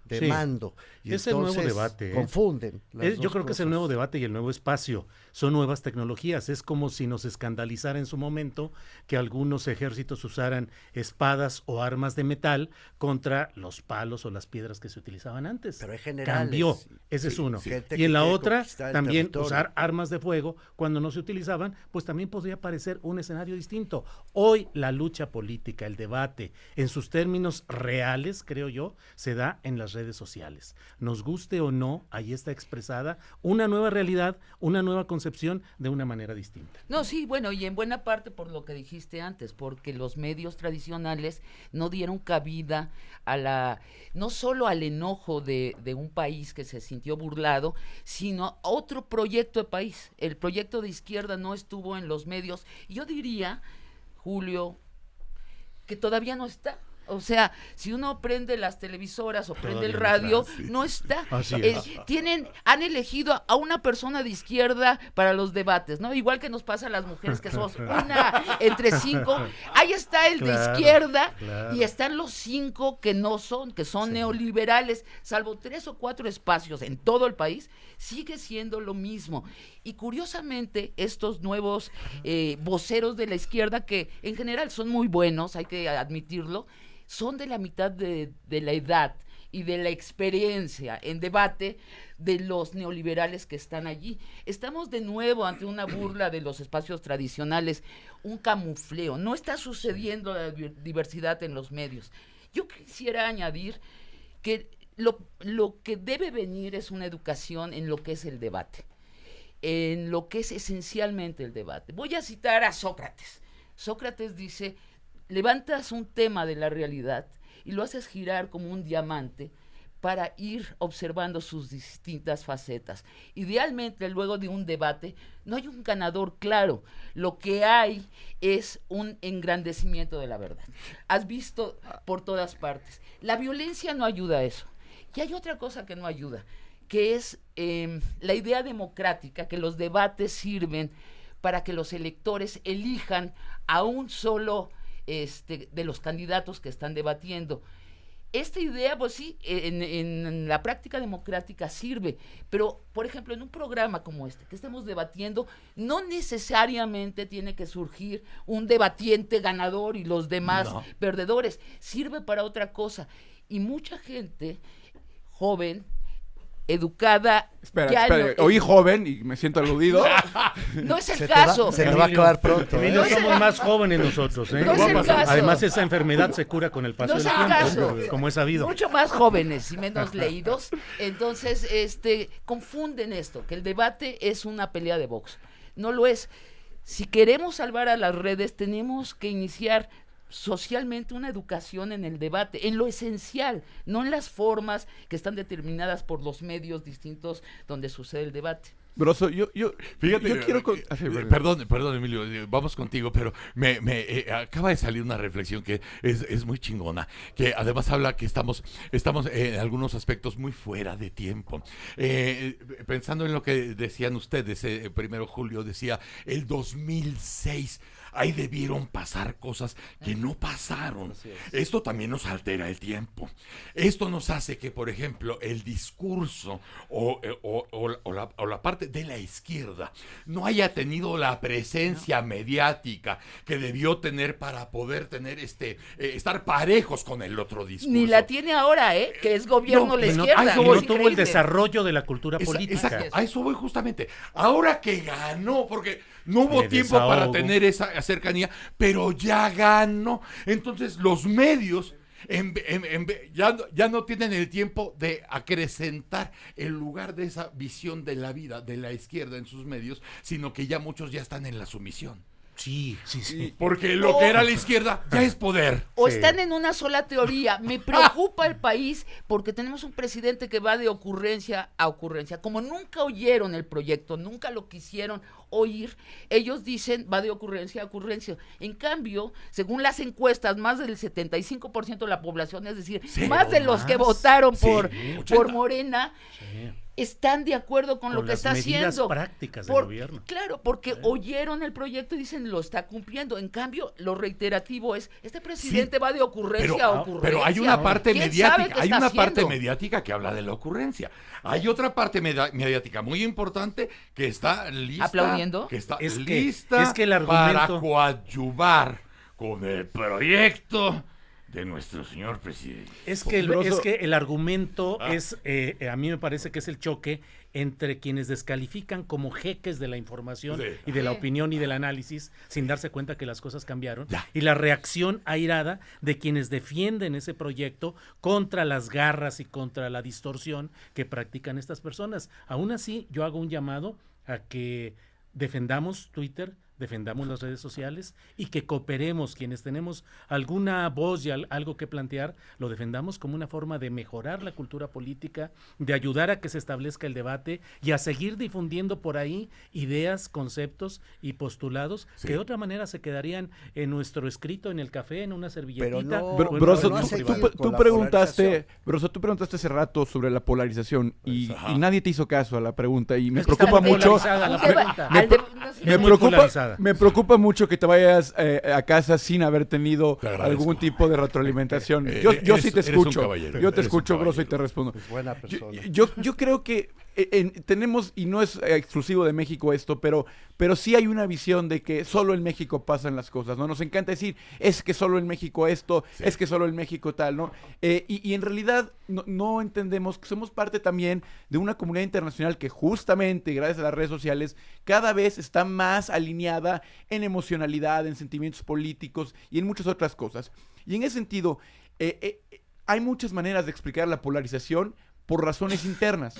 de Sí. mando. Y Es el nuevo entonces debate, ¿eh? confunden. las Yo dos creo que es el cosas. nuevo debate y el nuevo espacio. Son nuevas tecnologías. Es como si nos escandalizara en su momento que algunos ejércitos usaran espadas o armas de metal contra los palos o las piedras que se utilizaban antes. Pero hay generales. Cambió. Ese es Sí, uno. sí. Gente Y en que la quiere otra, conquistar el también territorio. usar armas de fuego cuando no se utilizaban, pues también podría parecer un escenario distinto. Hoy la lucha política, el debate, en sus términos reales, creo yo, se da en las redes sociales. Nos guste o no, ahí está expresada una nueva realidad, una nueva concepción de una manera distinta. No, sí, bueno, y en buena parte por lo que dijiste antes, porque los medios tradicionales no dieron cabida no solo al enojo de un país que se sintió burlado, sino a otro proyecto de país. El proyecto de izquierda no estuvo en los medios. Y yo diría, Julio, que todavía no está. O sea, si uno prende las televisoras o prende el Todavía no radio, está, sí. no está. Así es. Han elegido a una persona de izquierda para los debates, ¿no? Igual que nos pasa a las mujeres, que somos una entre 5. Ahí está el de Claro, izquierda claro. y están los 5 que no son, que son neoliberales, salvo 3 o 4 espacios en todo el país, sigue siendo lo mismo. Y curiosamente, estos nuevos voceros de la izquierda, que en general son muy buenos, hay que admitirlo, son de la mitad de la edad y de la experiencia en debate de los neoliberales que están allí. Estamos de nuevo ante una burla de los espacios tradicionales, un camufleo. No está sucediendo la diversidad en los medios. Yo quisiera añadir que lo que debe venir es una educación en lo que es el debate, en lo que es esencialmente el debate. Voy a citar a Sócrates. Sócrates dice: levantas un tema de la realidad y lo haces girar como un diamante para ir observando sus distintas facetas. Idealmente, luego de un debate, no hay un ganador claro. Lo que hay es un engrandecimiento de la verdad. Has visto por todas partes. La violencia no ayuda a eso. Y hay otra cosa que no ayuda, que es la idea democrática, que los debates sirven para que los electores elijan a un solo de los candidatos que están debatiendo. esta idea, pues sí, en la práctica democrática sirve, pero, por ejemplo, en un programa como este, que estamos debatiendo, no necesariamente tiene que surgir un debatiente ganador y los demás perdedores, sirve para otra cosa, y mucha gente joven, educada. Espera, oí joven y me siento aludido. No es el caso. Se te va a acabar pronto. Emilio, somos más jóvenes nosotros. No es el caso. Además, esa enfermedad se cura con el paso del tiempo, como es sabido. Mucho más jóvenes y menos leídos. Entonces, confunden esto, que el debate es una pelea de box. No lo es. Si queremos salvar a las redes, tenemos que iniciar socialmente una educación en el debate, en lo esencial, no en las formas que están determinadas por los medios distintos donde sucede el debate. Broso, Fíjate, yo quiero... Perdón, Emilio, vamos contigo, pero me acaba de salir una reflexión que es muy chingona, que además habla que estamos en algunos aspectos muy fuera de tiempo. Pensando en lo que decían ustedes, 1 Julio decía, el 2006... ahí debieron pasar cosas que no pasaron. Esto también nos altera el tiempo. Esto nos hace que, por ejemplo, el discurso o la parte de la izquierda no haya tenido la presencia mediática que debió tener para poder tener estar parejos con el otro discurso. Ni la tiene ahora, que es gobierno la izquierda. No tuvo el desarrollo de la cultura política. Exacto, a eso voy justamente. Ahora que ganó, porque no hubo tiempo para tener esa cercanía, pero ya ganó. Entonces los medios ya no tienen el tiempo de acrecentar el lugar de esa visión de la vida de la izquierda en sus medios, sino que ya muchos ya están en la sumisión. Sí. Porque lo que era la izquierda ya es poder. O están en una sola teoría. Me preocupa el país porque tenemos un presidente que va de ocurrencia a ocurrencia. Como nunca oyeron el proyecto, nunca lo quisieron oír, ellos dicen va de ocurrencia a ocurrencia. En cambio, según las encuestas, más del 75% de la población, es decir, más de los que votaron por Morena, están de acuerdo con lo que está haciendo. Con las medidas prácticas del gobierno. Claro, porque oyeron el proyecto y dicen lo está cumpliendo. En cambio, lo reiterativo es, este presidente va de ocurrencia a ocurrencia. Pero hay una parte mediática, que habla de la ocurrencia. Hay otra parte mediática muy importante que está lista. ¿Aplaudiendo? Que está es lista que el argumento... para coadyuvar con el proyecto de nuestro señor presidente. Es que el argumento es, a mí me parece que es el choque entre quienes descalifican como jeques de la información y de la opinión y del análisis, sin darse cuenta que las cosas cambiaron, y la reacción airada de quienes defienden ese proyecto contra las garras y contra la distorsión que practican estas personas. Aún así, yo hago un llamado a que defendamos Twitter, defendamos las redes sociales y que cooperemos quienes tenemos alguna voz y algo que plantear, lo defendamos como una forma de mejorar la cultura política, de ayudar a que se establezca el debate y a seguir difundiendo por ahí ideas, conceptos y postulados que de otra manera se quedarían en nuestro escrito, en el café, en una servilletita. Broso, tú preguntaste hace rato sobre la polarización y nadie te hizo caso a la pregunta y me preocupa mucho. Me preocupa mucho que te vayas a casa sin haber tenido algún tipo de retroalimentación. Yo sí te escucho. Yo te escucho, Broso, y te respondo. Es buena persona. Yo creo que tenemos, y no es exclusivo de México esto, pero sí hay una visión de que solo en México pasan las cosas, ¿no? Nos encanta decir, es que solo en México esto, es que solo en México tal, ¿no? Y en realidad no entendemos que somos parte también de una comunidad internacional que justamente, gracias a las redes sociales, cada vez está más alineada en emocionalidad, en sentimientos políticos y en muchas otras cosas. Y en ese sentido, hay muchas maneras de explicar la polarización por razones internas.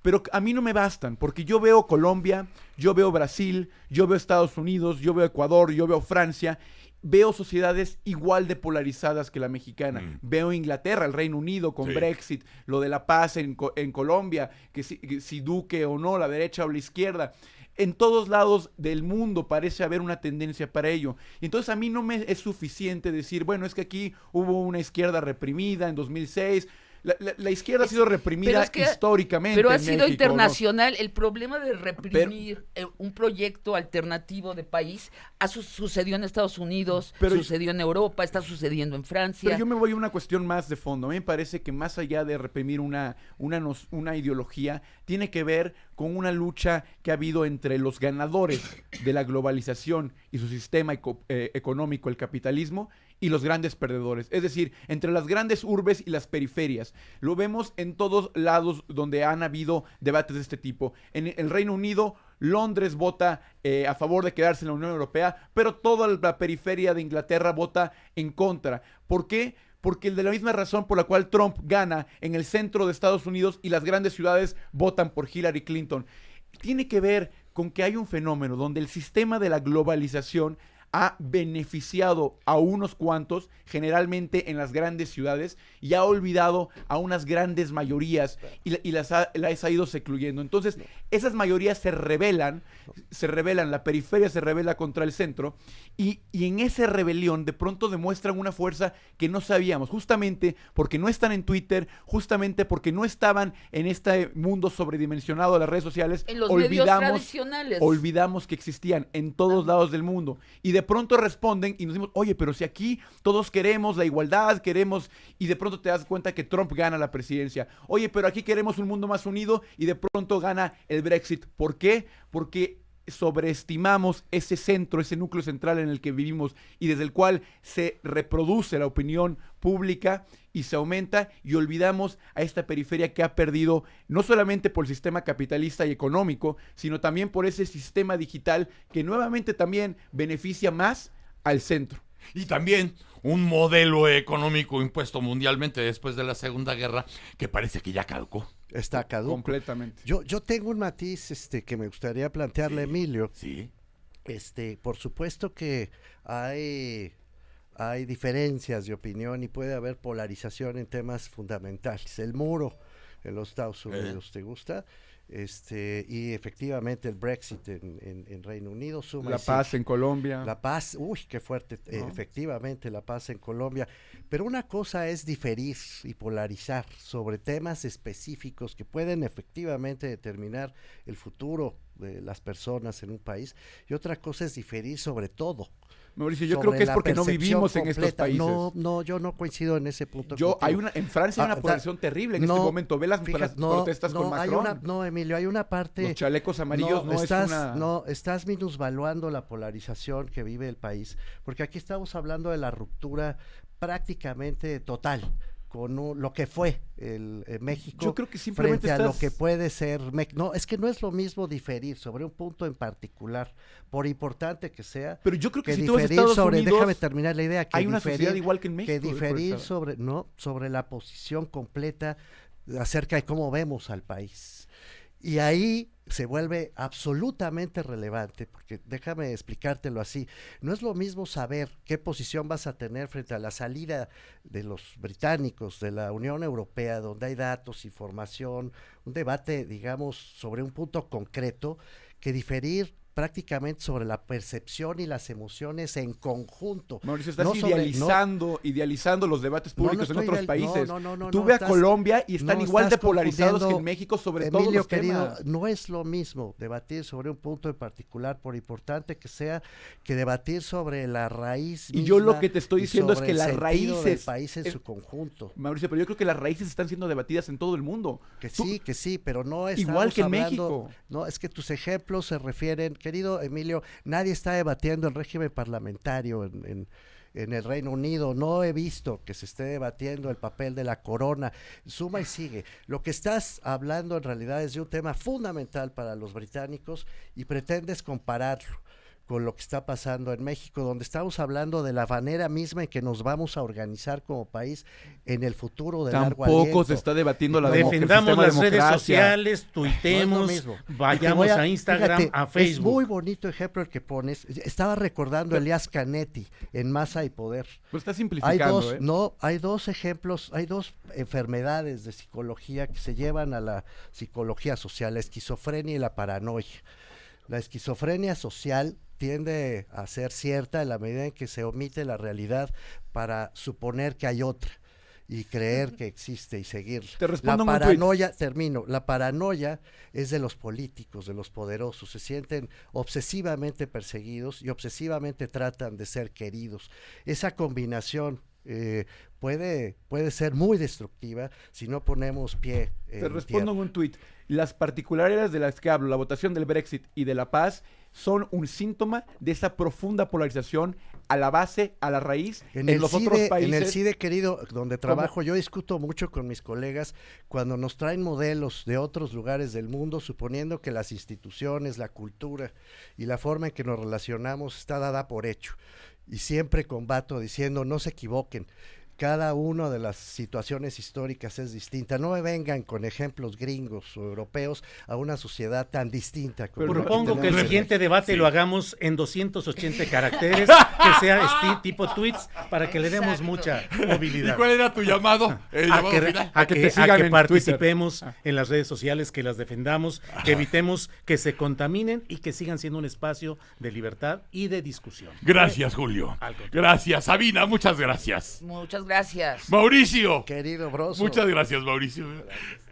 Pero a mí no me bastan, porque yo veo Colombia, yo veo Brasil, yo veo Estados Unidos, yo veo Ecuador, yo veo Francia, veo sociedades igual de polarizadas que la mexicana. Veo Inglaterra, el Reino Unido con Brexit, lo de la paz en Colombia, que si Duque o no, la derecha o la izquierda. En todos lados del mundo parece haber una tendencia para ello. Y entonces a mí no me es suficiente decir, bueno, es que aquí hubo una izquierda reprimida en 2006, La izquierda ha sido reprimida históricamente. Pero ha en sido México, internacional. El problema de reprimir un proyecto alternativo de país sucedió en Estados Unidos, sucedió en Europa, está sucediendo en Francia. Pero yo me voy a una cuestión más de fondo. A mí me parece que más allá de reprimir una ideología, tiene que ver con una lucha que ha habido entre los ganadores de la globalización y su sistema económico, el capitalismo, y los grandes perdedores, es decir, entre las grandes urbes y las periferias. Lo vemos en todos lados donde han habido debates de este tipo. En el Reino Unido, Londres vota a favor de quedarse en la Unión Europea, pero toda la periferia de Inglaterra vota en contra. ¿Por qué? Porque de la misma razón por la cual Trump gana en el centro de Estados Unidos y las grandes ciudades votan por Hillary Clinton. Tiene que ver con que hay un fenómeno donde el sistema de la globalización ha beneficiado a unos cuantos, generalmente en las grandes ciudades, y ha olvidado a unas grandes mayorías y las ha ido secluyendo. Entonces, esas mayorías se rebelan, la periferia se rebela contra el centro, y en esa rebelión de pronto demuestran una fuerza que no sabíamos, justamente porque no están en Twitter, justamente porque no estaban en este mundo sobredimensionado de las redes sociales. En los medios tradicionales. Olvidamos que existían en todos lados del mundo, y de pronto responden y nos decimos, oye, pero si aquí todos queremos la igualdad, y de pronto te das cuenta que Trump gana la presidencia. Oye, pero aquí queremos un mundo más unido, y de pronto gana el Brexit. ¿Por qué? Porque sobreestimamos ese centro, ese núcleo central en el que vivimos y desde el cual se reproduce la opinión pública y se aumenta, y olvidamos a esta periferia que ha perdido no solamente por el sistema capitalista y económico, sino también por ese sistema digital que nuevamente también beneficia más al centro. Y también un modelo económico impuesto mundialmente después de la Segunda Guerra que parece que ya caducó. Está caduco. Completamente. Yo tengo un matiz que me gustaría plantearle a Emilio. Sí. Por supuesto que hay diferencias de opinión y puede haber polarización en temas fundamentales. El muro en los Estados Unidos, ¿te gusta? Y efectivamente el Brexit en Reino Unido suma. La paz en Colombia. La paz, uy, qué fuerte, ¿no? Efectivamente la paz en Colombia. Pero una cosa es diferir y polarizar sobre temas específicos que pueden efectivamente determinar el futuro de las personas en un país, y otra cosa es diferir sobre todo. Mauricio, yo creo que es porque no vivimos en estos países. No, yo no coincido en ese punto. En Francia hay una polarización terrible en este momento. Ve las protestas con Macron. Emilio, hay una parte. Los chalecos amarillos estás minusvaluando la polarización que vive el país, porque aquí estamos hablando de la ruptura prácticamente total con lo que fue el México. Yo creo que simplemente frente a lo que puede ser. No, es que no es lo mismo diferir sobre un punto en particular, por importante que sea. Pero yo creo que si tú vas a Estados Unidos, déjame terminar la idea. Hay una sociedad igual que en México. Que diferir sobre la posición completa acerca de cómo vemos al país. Y ahí se vuelve absolutamente relevante, porque déjame explicártelo así, no es lo mismo saber qué posición vas a tener frente a la salida de los británicos de la Unión Europea, donde hay datos, información, un debate, digamos, sobre un punto concreto, que diferir prácticamente sobre la percepción y las emociones en conjunto. Mauricio, estás idealizando los debates públicos en otros países. Tú ve a Colombia y están igual de polarizados que en México sobre todos los temas. No es lo mismo debatir sobre un punto en particular, por importante que sea, que debatir sobre la raíz misma. Y yo lo que te estoy diciendo es que las raíces del país en su conjunto. Mauricio, pero yo creo que las raíces están siendo debatidas en todo el mundo. Que sí, pero no estamos igual que en hablando, México. No, es que tus ejemplos se refieren, querido Emilio, nadie está debatiendo el régimen parlamentario en el Reino Unido. No he visto que se esté debatiendo el papel de la corona. Suma y sigue. Lo que estás hablando en realidad es de un tema fundamental para los británicos y pretendes compararlo con lo que está pasando en México, donde estamos hablando de la manera misma en que nos vamos a organizar como país en el futuro de largo aliento. Tampoco se está debatiendo la defendamos las redes democracia. sociales, tuitemos, vayamos a Instagram, fíjate, a Facebook. Es muy bonito ejemplo el que pones. Estaba recordando a Elias Canetti en Masa y Poder. Pues está simplificando. Hay dos ejemplos, hay dos enfermedades de psicología que se llevan a la psicología social, la esquizofrenia y la paranoia. La esquizofrenia social tiende a ser cierta en la medida en que se omite la realidad para suponer que hay otra. y creer que existe y seguir. Te respondo La en un tuit. paranoia, termino, la paranoia es de los políticos, de los poderosos, se sienten obsesivamente perseguidos y obsesivamente tratan de ser queridos. Esa combinación puede ser muy destructiva si no ponemos pie en Te respondo tierra. en un tuit. Las particularidades de las que hablo, la votación del Brexit y de la paz, son un síntoma de esa profunda polarización a la base, a la raíz, en los otros países. En el CIDE, querido, donde trabajo, yo discuto mucho con mis colegas cuando nos traen modelos de otros lugares del mundo, suponiendo que las instituciones, la cultura y la forma en que nos relacionamos está dada por hecho. Y siempre combato diciendo, no se equivoquen. Cada una de las situaciones históricas es distinta. No me vengan con ejemplos gringos o europeos a una sociedad tan distinta. Como la Propongo que el tenemos. siguiente debate lo hagamos en 280 caracteres, que sea tipo tweets, para que le demos mucha ¿Y movilidad. cuál era tu llamado? El llamado final. a que te sigan a que en participemos en las redes sociales, que las defendamos, que evitemos que se contaminen y que sigan siendo un espacio de libertad y de discusión. Gracias, Julio. Al contrario. Gracias, Sabina, muchas gracias. Muchas gracias. Mauricio. Querido Broso. Muchas gracias, Mauricio.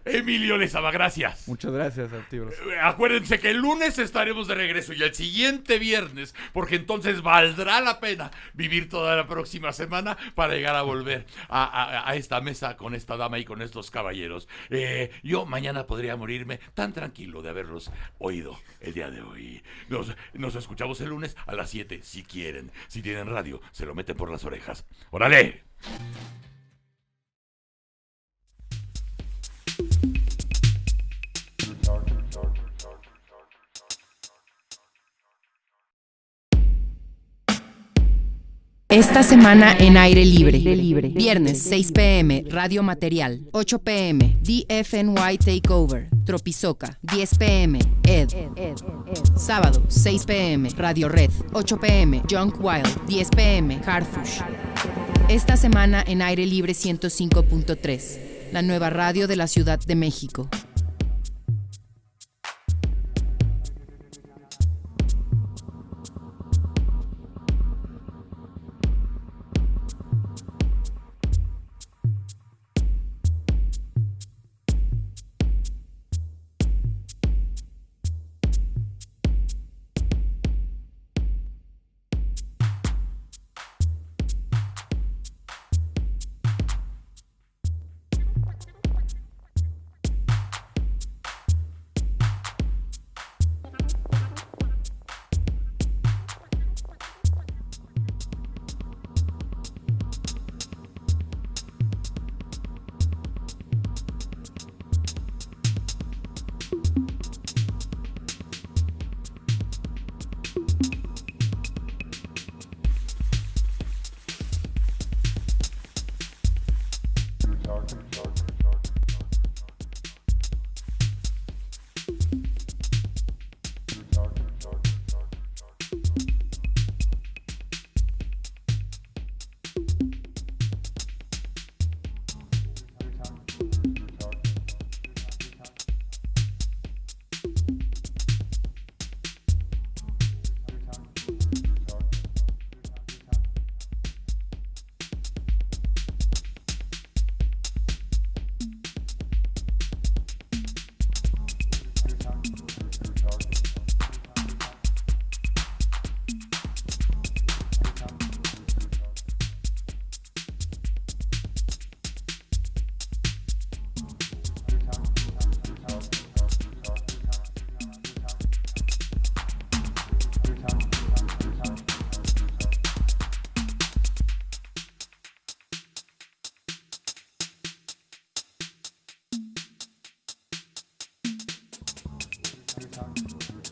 Emilio Lezama, gracias. Muchas gracias a ti, bro. Acuérdense que el lunes estaremos de regreso y el siguiente viernes, porque entonces valdrá la pena vivir toda la próxima semana para llegar a volver a esta mesa con esta dama y con estos caballeros. Yo mañana podría morirme tan tranquilo de haberlos oído el día de hoy. Nos escuchamos el lunes a las 7, si quieren. Si tienen radio, se lo meten por las orejas. ¡Órale! Esta semana en Aire Libre. Viernes 6 p.m. Radio Material. 8 p.m. DFNY Takeover. Tropizoca. 10 p.m. Ed. Sábado 6 p.m. Radio Red. 8 p.m. Junk Wild. 10 p.m. Hardfush. Esta semana en Aire Libre 105.3. La nueva radio de la Ciudad de México.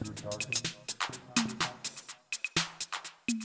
You're talking.